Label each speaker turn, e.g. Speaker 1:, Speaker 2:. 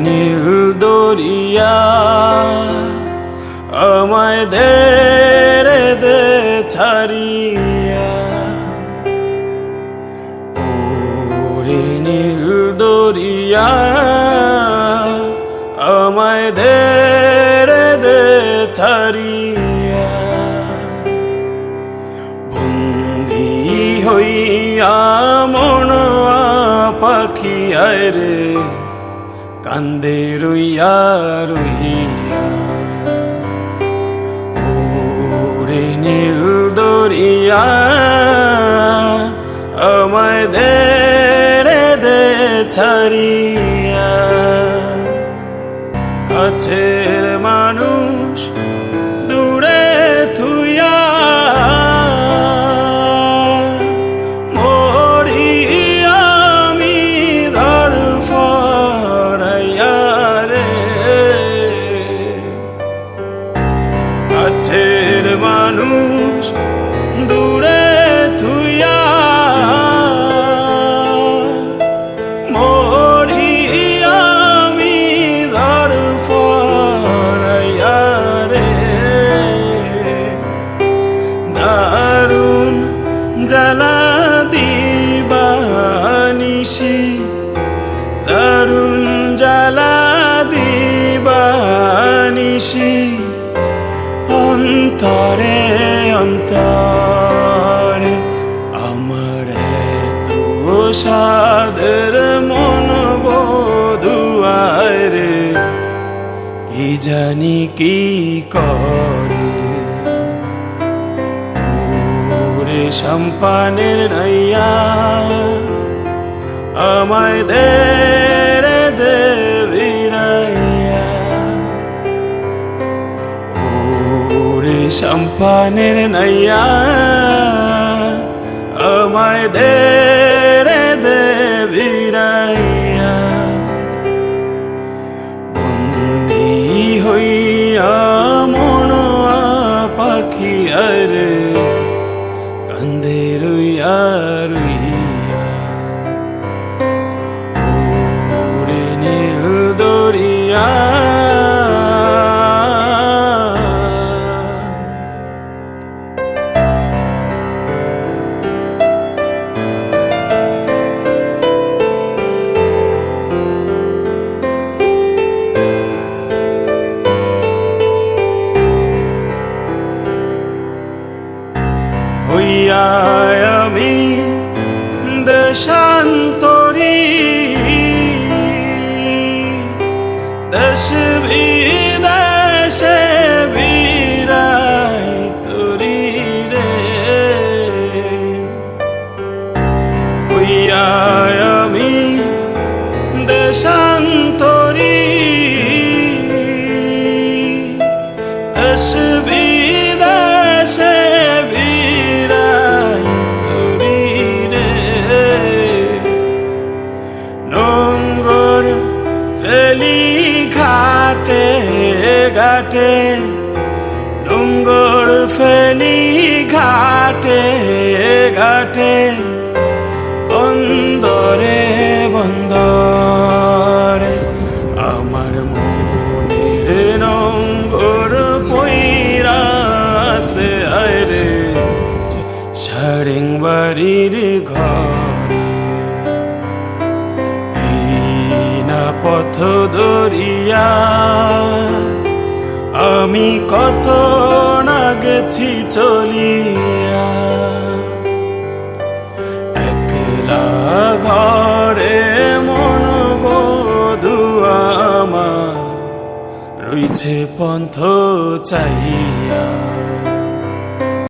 Speaker 1: নীল দরিয়া আমায় দে রে দে ছাড়িয়া, ওরে নীল দরিয়া আমায় দে রে দে ছাড়িয়া, বন্দী হইয়া মনয়া পাখি আয় রে কান্দে রইয়া রইয়া, ওরে নীল দরিয়া আমায় দে রে দে ছাড়িয়া, কাছের মানুষ দূরে থুইয়া মরি আমি ধরফরাইয়া রে, কাছের মানুষ দূরে থুইয়া মরি আমি ধরফরাইয়া রে, দারুণ জ্বালা দিবানিশি, দারুণ জ্বালা দিবানিশি, অন্তরে অন্তরে আমার তো সাদের মন বধুয়ায় রে, কি জানি কি করে, ওরে সম্পানের নাইয়া আমায় দে রে দে ভিড়াইয়া, ওরে সম্পানের নাইয়া আমায় দে রে দে ভিড়াইয়া, বন্দী হইয়া মনয়া পাখি আয় রে কান্দে রইয়া রইয়া, ওরে নীল দরিয়া হইয়া আমি দেশান্তরী, দেশ বিদেশে বিরাই তরি রে, হইয়া আমি দেশান্তরী, দেশ বিদেশে ঘাটে ঘাটে নোঙ্গর ফেলি ঘাটে ঘাটে, বন্দরে বন্দরে আমার মনের নোঙ্গর পইরাছে আয় রে সারেং বাড়ির ঘরে, পথ দরিয়া আমি কত না গেছি চলিয়া, একলা ঘরে মন বধুয়া আমার রইছে পন্থ চাহিয়া,